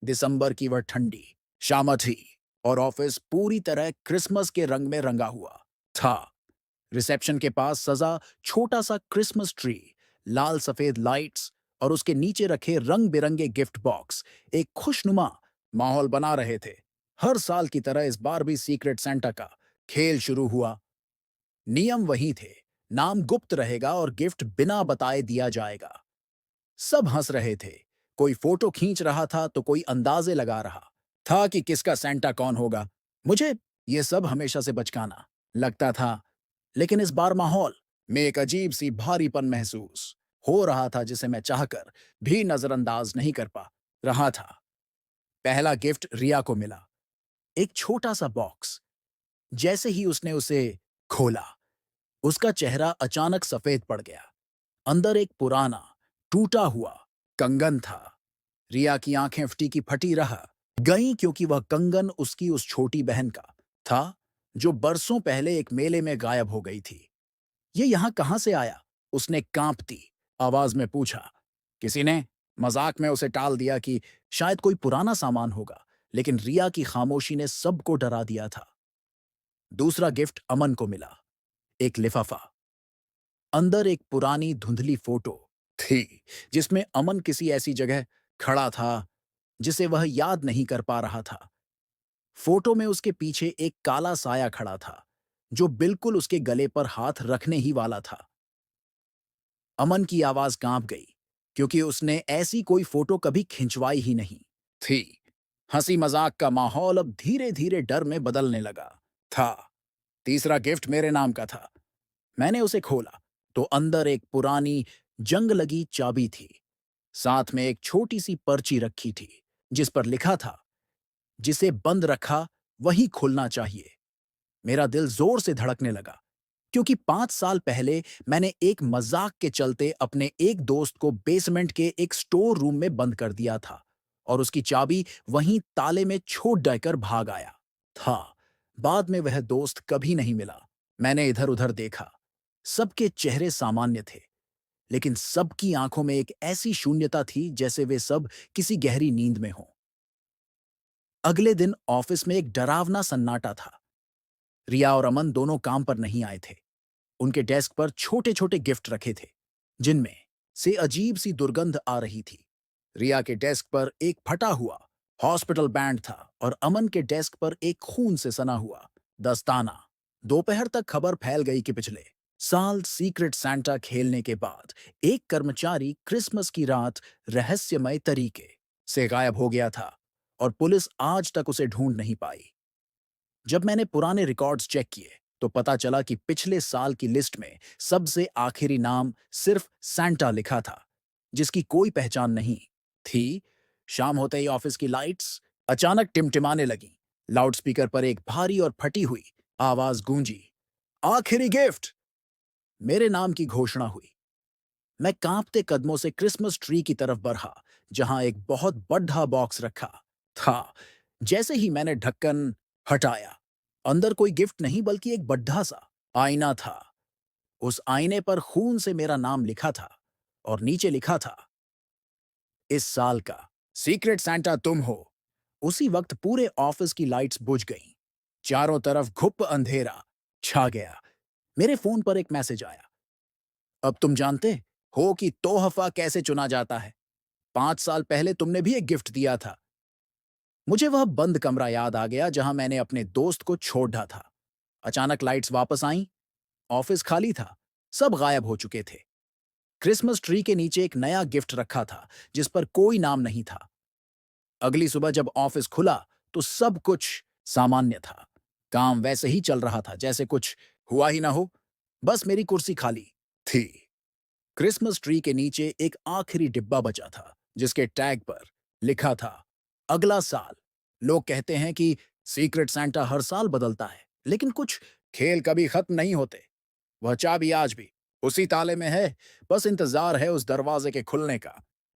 दिसंबर की वह ठंडी शाम थी और ऑफिस पूरी तरह क्रिसमस के रंग में रंगा हुआ था। रिसेप्शन के पास सजा छोटा सा क्रिसमस ट्री, लाल सफेद लाइट्स और उसके नीचे रखे रंग बिरंगे गिफ्ट बॉक्स एक खुशनुमा माहौल बना रहे थे। हर साल की तरह इस बार भी सीक्रेट सेंटा का खेल शुरू हुआ। नियम वही थे, नाम गुप्त रहेगा और गिफ्ट बिना बताए दिया जाएगा। सब हंस रहे थे, कोई फोटो खींच रहा था तो कोई अंदाजे लगा रहा था कि किसका सेंटा कौन होगा। मुझे ये सब हमेशा से बचकाना लगता था, लेकिन इस बार माहौल में एक अजीब सी भारीपन महसूस हो रहा था जिसे मैं चाहकर भी नजरअंदाज नहीं कर पा रहा था। पहला गिफ्ट रिया को मिला, एक छोटा सा बॉक्स। जैसे ही उसने उसे खोला, उसका चेहरा अचानक सफेद पड़ गया। अंदर एक पुराना टूटा हुआ कंगन था। रिया की आंखें फटी की फटी रह गईं क्योंकि वह कंगन उसकी उस छोटी बहन का था जो बरसों पहले एक मेले में गायब हो गई थी। ये यहां कहां से आया? उसने कांपती आवाज में पूछा। किसी ने मजाक में उसे टाल दिया कि शायद कोई पुराना सामान होगा, लेकिन रिया की खामोशी ने सबको डरा दिया था। दूसरा गिफ्ट अमन को मिला, एक लिफाफा। अंदर एक पुरानी धुंधली फोटो थी जिसमें अमन किसी ऐसी जगह खड़ा था जिसे वह याद नहीं कर पा रहा था। फोटो में उसके पीछे एक काला साया खड़ा था जो बिल्कुल उसके गले पर हाथ रखने ही वाला था। अमन की आवाज कांप गई क्योंकि उसने ऐसी कोई फोटो कभी खिंचवाई ही नहीं थी। हंसी मजाक का माहौल अब धीरे धीरे डर में बदलने लगा था। तीसरा गिफ्ट मेरे नाम का था। मैंने उसे खोला तो अंदर एक पुरानी जंग लगी चाबी थी। साथ में एक छोटी सी पर्ची रखी थी जिस पर लिखा था, जिसे बंद रखा वही खुलना चाहिए। मेरा दिल जोर से धड़कने लगा क्योंकि 5 साल पहले मैंने एक मजाक के चलते अपने एक दोस्त को बेसमेंट के एक स्टोर रूम में बंद कर दिया था और उसकी चाबी वहीं ताले में छोड़ देकर भाग आया था। बाद में वह दोस्त कभी नहीं मिला। मैंने इधर उधर देखा, सबके चेहरे सामान्य थे, लेकिन सबकी आंखों में एक ऐसी शून्यता थी जैसे वे सब किसी गहरी नींद में हों। अगले दिन ऑफिस में एक डरावना सन्नाटा था। रिया और अमन दोनों काम पर नहीं आए थे। उनके डेस्क पर छोटे छोटे गिफ्ट रखे थे जिनमें से अजीब सी दुर्गंध आ रही थी। रिया के डेस्क पर एक फटा हुआ हॉस्पिटल बैंड था और अमन के डेस्क पर एक खून से सना हुआ दस्ताना। दोपहर तक खबर फैल गई कि पिछले साल सीक्रेट सैंटा खेलने के बाद एक कर्मचारी क्रिसमस की रात रहस्यमय तरीके से गायब हो गया था और पुलिस आज तक उसे ढूंढ नहीं पाई। जब मैंने पुराने रिकॉर्ड्स चेक किए तो पता चला कि पिछले साल की लिस्ट में सबसे आखिरी नाम सिर्फ सैंटा लिखा था, जिसकी कोई पहचान नहीं थी। शाम होते ही ऑफिस की लाइट्स अचानक टिमटिमाने लगीं। लाउडस्पीकर पर एक भारी और फटी हुई आवाज गूंजी, आखिरी गिफ्ट। मेरे नाम की घोषणा हुई। मैं कांपते कदमों से क्रिसमस ट्री की तरफ बढ़ा जहां एक बहुत बड़ा बॉक्स रखा था। जैसे ही मैंने ढक्कन हटाया, अंदर कोई गिफ्ट नहीं बल्कि एक बड़ा सा आईना था। उस आईने पर खून से मेरा नाम लिखा था और नीचे लिखा था, इस साल का सीक्रेट सैंटा तुम हो। उसी वक्त पूरे ऑफिस की लाइट्स बुझ गईं। चारों तरफ घुप अंधेरा छा गया। मेरे फोन पर एक मैसेज आया, अब तुम जानते हो कि तोहफा कैसे चुना जाता है। 5 साल पहले तुमने भी एक गिफ्ट दिया था। मुझे वह बंद कमरा याद आ गया जहां मैंने अपने दोस्त को छोड़ा था। अचानक लाइट्स वापस आईं। ऑफिस खाली था, सब गायब हो चुके थे। क्रिसमस ट्री के नीचे एक नया गिफ्ट रखा था जिस पर कोई नाम नहीं था। अगली सुबह जब ऑफिस खुला तो सब कुछ सामान्य था। काम वैसे ही चल रहा था जैसे कुछ हुआ ही ना हो। बस मेरी कुर्सी खाली थी। क्रिसमस ट्री के नीचे एक आखिरी डिब्बा बचा था जिसके टैग पर लिखा था, अगला साल। लोग कहते हैं कि सीक्रेट सैंटा हर साल बदलता है, लेकिन कुछ खेल कभी खत्म नहीं होते। वह चाबी आज भी उसी ताले में है, बस इंतजार है उस दरवाजे के खुलने का।